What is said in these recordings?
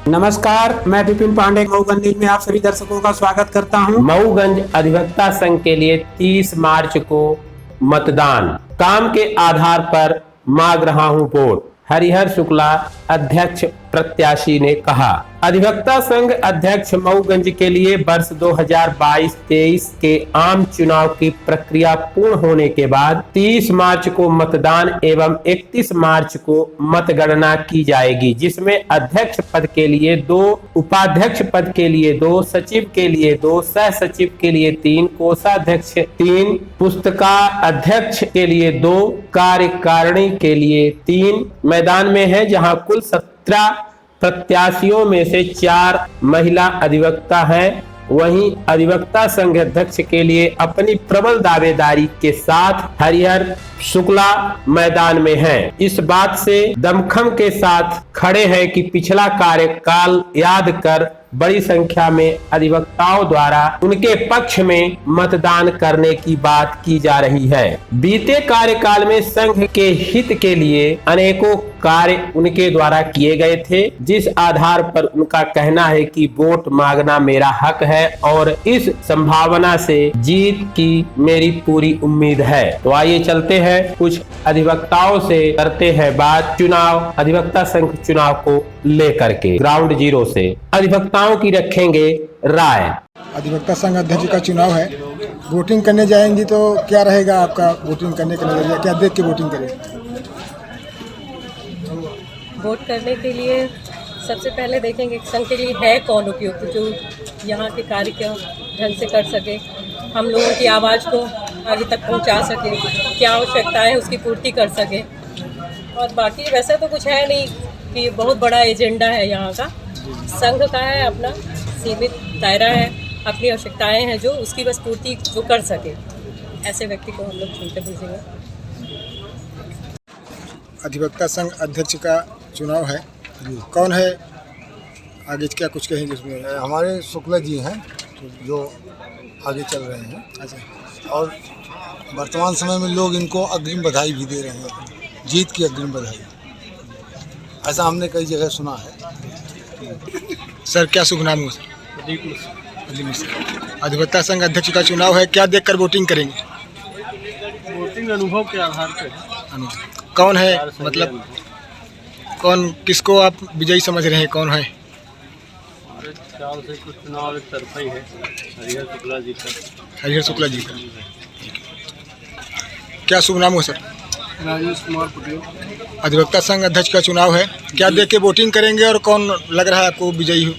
नमस्कार, मैं विपिन पांडे मऊगंज न्यूज में आप सभी दर्शकों का स्वागत करता हूं। मऊगंज अधिवक्ता संघ के लिए 30 मार्च को मतदान, काम के आधार पर मांग रहा हूं वोट, हरिहर शुक्ला अध्यक्ष प्रत्याशी ने कहा। अधिवक्ता संघ अध्यक्ष मऊगंज के लिए वर्ष 2022-23 के आम चुनाव की प्रक्रिया पूर्ण होने के बाद 30 मार्च को मतदान एवं 31 मार्च को मतगणना की जाएगी, जिसमें अध्यक्ष पद के लिए 2, उपाध्यक्ष पद के लिए 2, सचिव के लिए 2, सह सचिव के लिए 3, कोषाध्यक्ष 3, पुस्तिका अध्यक्ष के लिए 2, कार्यकारिणी के लिए 3 मैदान में है, जहां कुल 17 प्रत्याशियों में से 4 महिला अधिवक्ता हैं। वहीं अधिवक्ता संघ अध्यक्ष के लिए अपनी प्रबल दावेदारी के साथ हरिहर शुक्ला मैदान में हैं। इस बात से दमखम के साथ खड़े हैं कि पिछला कार्यकाल याद कर बड़ी संख्या में अधिवक्ताओं द्वारा उनके पक्ष में मतदान करने की बात की जा रही है। बीते कार्यकाल में संघ के हित के लिए अनेकों कार्य उनके द्वारा किए गए थे, जिस आधार पर उनका कहना है कि वोट मांगना मेरा हक है और इस संभावना से जीत की मेरी पूरी उम्मीद है। तो आइए चलते हैं, कुछ अधिवक्ताओं से करते हैं बात चुनाव, अधिवक्ता संघ चुनाव को लेकर के। ग्राउंड जीरो से अधिवक्ताओं की रखेंगे राय। अधिवक्ता संघ अध्यक्ष का चुनाव है, वोटिंग करने जाएंगी तो क्या रहेगा आपका वोटिंग करने का नजरिया, क्या देख के वोटिंग करें? वोट करने के लिए सबसे पहले देखेंगे संघ के लिए है कौन उपयुक्त, जो यहाँ के कार्य को ढंग से कर सके, हम लोगों की आवाज़ को आगे तक पहुँचा सके, क्या आवश्यकताएं उसकी पूर्ति कर सके। और बाकी वैसे तो कुछ है नहीं कि बहुत बड़ा एजेंडा है यहाँ का, संघ का है, अपना सीमित दायरा है, अपनी आवश्यकताएं हैं जो उसकी बस पूर्ति जो कर सके, ऐसे व्यक्ति को हम लोग चुनकर भेजेंगे। अधिवक्ता संघ अध्यक्ष का चुनाव है, कौन है आगे, क्या कुछ कहेंगे उसमें? हमारे शुक्ला जी हैं जो आगे चल रहे हैं। अच्छा, और वर्तमान समय में लोग इनको अग्रिम बधाई भी दे रहे हैं, जीत की अग्रिम बधाई, ऐसा हमने कई जगह सुना है। सर क्या शुभ नाम हो? सर अधिवक्ता संघ अध्यक्ष का चुनाव है, क्या देखकर वोटिंग करेंगे? वोटिंग अनुभव के आधार पर। कौन है, मतलब कौन, किसको आप विजयी समझ रहे हैं, कौन है? हमारे ख्याल से कुछ चुनाव एक तरफा ही है, हरिहर शुक्ला जी का। हरिहर शुक्ला जी का। क्या शुभ नाम हो सर? राजेश कुमार पटेल। अधिवक्ता संघ अध्यक्ष का चुनाव है, क्या देख के वोटिंग करेंगे और कौन लग रहा है आपको विजयी हो?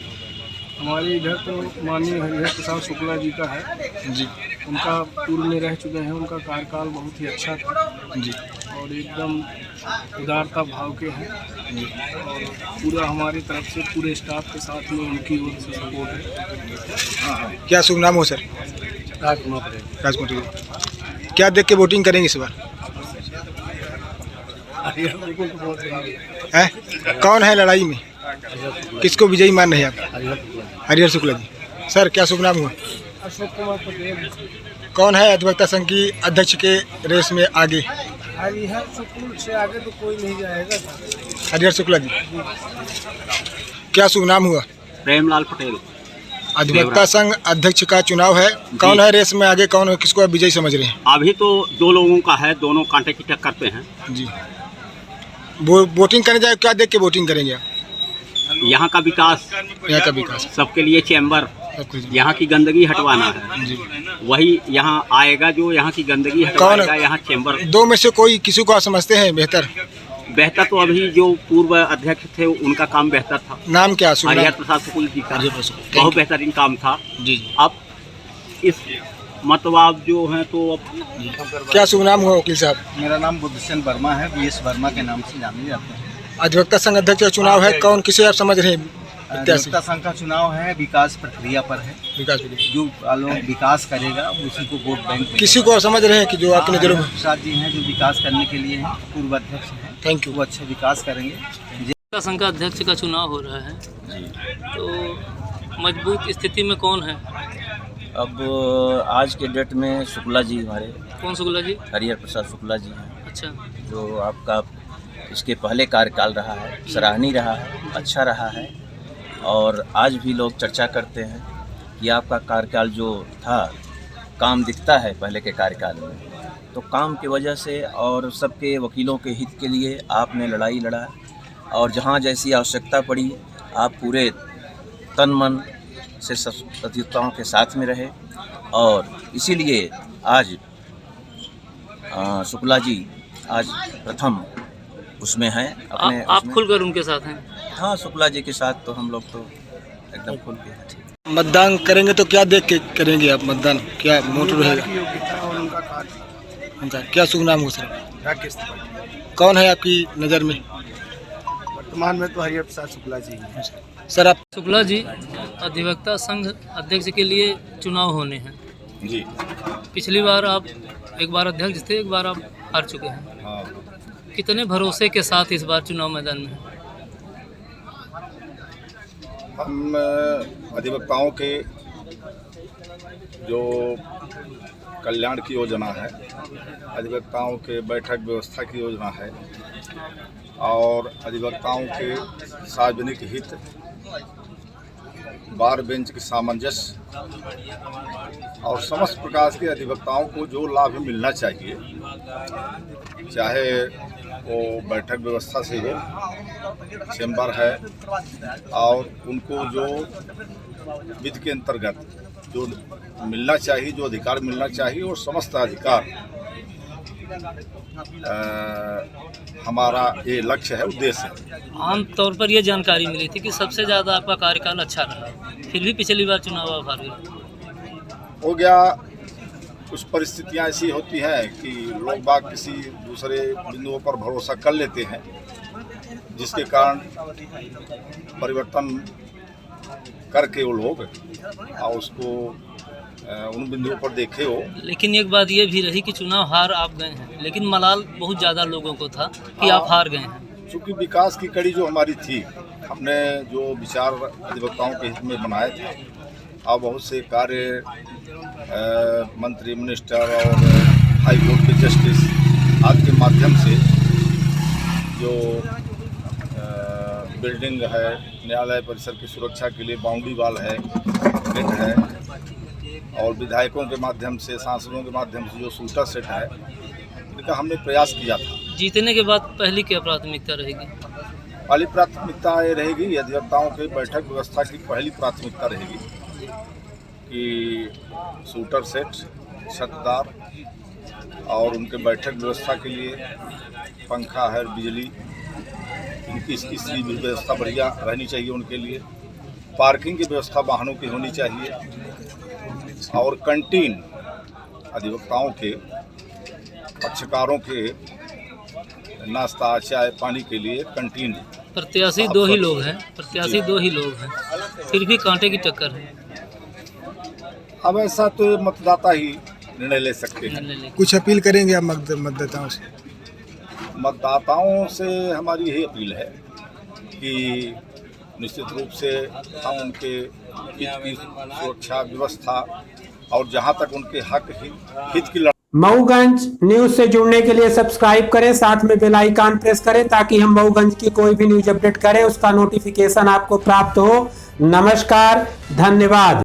हमारे इधर तो माननीय हरिहर प्रसाद शुक्ला जी का है जी, उनका पूर्व में रह चुके हैं, उनका कार्यकाल बहुत ही अच्छा था जी, और एकदम उदारता भाव के हैं जी। और पूरा हमारी तरफ से पूरे स्टाफ के साथ में उनकी ओर से सपोर्ट है। क्या शुभ नाम हो सर? राजकुमार पटेल। राजकुमार जी, क्या देख के वोटिंग करेंगे इस बार? है कौन है लड़ाई में, किसको विजयी मान रहे हैं आप? हरिहर शुक्ला जी। सर क्या शुभ नाम हुआ? अशोक कुमार पटेल। कौन है अधिवक्ता संघ की अध्यक्ष के रेस में आगे? हरिहर शुक्ल से आगे तो कोई नहीं जाएगा। हरिहर शुक्ला जी। क्या शुभ नाम हुआ? प्रेमलाल पटेल। अधिवक्ता संघ अध्यक्ष का चुनाव है, कौन है रेस में आगे, कौन है, किसको आप विजयी समझ रहे हैं? अभी तो 2 लोगों का है, दोनों कांटे की टक्कर पे हैं। जी, वोटिंग करने जाए, क्या देख के वोटिंग करेंगे आप? यहाँ का विकास, यहाँ का विकास, सबके लिए चैम्बर, यहाँ की गंदगी हटवाना है, जी। वही यहाँ आएगा जो यहाँ की गंदगी हटवाएगा। यहाँ चैम्बर, दो में से कोई किसी को आप समझते हैं बेहतर? तो अभी जो पूर्व अध्यक्ष थे उनका काम बेहतर था। नाम क्या? हरिहर प्रसाद शुक्ल जी का बहुत बेहतरीन काम था। जी। अब इस मतवाद जो है तो अब क्या शुभ नाम हुआ वकील साहब? मेरा नाम बुद्धसेन वर्मा है, BS वर्मा के नाम से जाने जाते हैं। अधिवक्ता संघ अध्यक्ष का चुनाव है, कौन, किसे आप समझ रहे हैं? अधिवक्ता संघ का चुनाव है, विकास प्रक्रिया पर है, विकास, जो लोग विकास करेगा उसी को वोट बैंक। किसी को आप समझ रहे हैं कि जो आपकी नजरों में? प्रसाद जी हैं जो विकास करने के लिए हैं, पूर्व अध्यक्ष हैं, थैंक यू। वो अच्छे विकास करेंगे। अधिवक्ता संघ का अध्यक्ष का चुनाव हो रहा है, तो मजबूत स्थिति में कौन है? अब आज के डेट में शुक्ला जी हमारे। कौन शुक्ला जी? हरिहर प्रसाद शुक्ला जी हैं। अच्छा, जो आपका इसके पहले कार्यकाल रहा है, सराहनीय रहा है, अच्छा रहा है। और आज भी लोग चर्चा करते हैं कि आपका कार्यकाल जो था, काम दिखता है पहले के कार्यकाल में, तो काम की वजह से और सबके वकीलों के हित के लिए आपने लड़ाई लड़ा और जहाँ जैसी आवश्यकता पड़ी आप पूरे तन मन से सब अधिवक्ताओं के साथ में रहे और इसीलिए आज शुक्ला जी आज प्रथम उसमें हैं अपने। आप खुलकर उनके साथ हैं? हाँ, शुक्ला जी के साथ तो हम लोग तो एकदम खुल के हैं। मतदान करेंगे तो क्या देख के करेंगे आप मतदान, क्या मोटिव रहेगा उनका? क्या शुभ नाम हो सर? राकेश त्रिपाठी। कौन है आपकी नज़र में? वर्तमान में तो हरिहर प्रसाद शुक्ला जी हैं। सर आप शुक्ला जी, अधिवक्ता संघ अध्यक्ष के लिए चुनाव होने हैं जी। पिछली बार आप एक बार अध्यक्ष थे, एक बार आप हार चुके हैं। हाँ, कितने भरोसे के साथ इस बार चुनाव मैदान में हैं? हम अधिवक्ताओं के जो कल्याण की योजना है, अधिवक्ताओं के बैठक व्यवस्था की योजना है और अधिवक्ताओं के सार्वजनिक हित, बार बेंच की सामंजस्य और समस्त प्रकार के अधिवक्ताओं को जो लाभ मिलना चाहिए, चाहे वो बैठक व्यवस्था से हो, चैम्बर है और उनको जो विधि के अंतर्गत जो मिलना चाहिए, जो अधिकार मिलना चाहिए, और समस्त अधिकार हमारा ये लक्ष्य है, उद्देश्य है। आम तौर पर यह जानकारी मिली थी कि सबसे ज़्यादा आपका कार्यकाल अच्छा रहा, फिर भी पिछली बार चुनाव आप हार गए। हो गया, कुछ परिस्थितियां ऐसी होती हैं कि लोग बाग किसी दूसरे बिंदुओं पर भरोसा कर लेते हैं, जिसके कारण परिवर्तन करके वो लोग और उसको उन बिंदुओं पर देखे हो। लेकिन एक बात ये भी रही कि चुनाव हार आप गए हैं, लेकिन मलाल बहुत ज़्यादा लोगों को था कि आप हार गए हैं। चूँकि विकास की कड़ी जो हमारी थी, हमने जो विचार अधिवक्ताओं के हित में बनाए थे और बहुत से कार्य मंत्री, मिनिस्टर और हाई कोर्ट के जस्टिस आदि के माध्यम से जो बिल्डिंग है, न्यायालय परिसर की सुरक्षा के लिए बाउंड्री वाल है, गेट है, और विधायकों के माध्यम से, सांसदों के माध्यम से जो शूटर सेट है, इनका हमने प्रयास किया था। जीतने के बाद पहली क्या प्राथमिकता रहेगी? पहली प्राथमिकता ये रहेगी, अधिवक्ताओं के बैठक व्यवस्था की पहली प्राथमिकता रहेगी कि शूटर सेट, छतदार और उनके बैठक व्यवस्था के लिए पंखा है, बिजली, इनकी इसकी व्यवस्था बढ़िया रहनी चाहिए उनके लिए। पार्किंग की व्यवस्था वाहनों की होनी चाहिए और कैंटीन, अधिवक्ताओं के पक्षकारों के नाश्ता, चाय, पानी के लिए कैंटीन। प्रत्याशी दो ही लोग हैं, फिर भी कांटे की टक्कर है। अब ऐसा तो मतदाता ही निर्णय ले सकते हैं। कुछ अपील करेंगे आप मतदाताओं से? मतदाताओं से हमारी यही अपील है कि निश्चित रूप से हम उनके हित की सुरक्षा व्यवस्था और जहां तक उनके हक हित की मऊगंज न्यूज से जुड़ने के लिए सब्सक्राइब करें, साथ में बेल आइकन प्रेस करें ताकि हम मऊगंज की कोई भी न्यूज अपडेट करें उसका नोटिफिकेशन आपको प्राप्त हो। नमस्कार, धन्यवाद।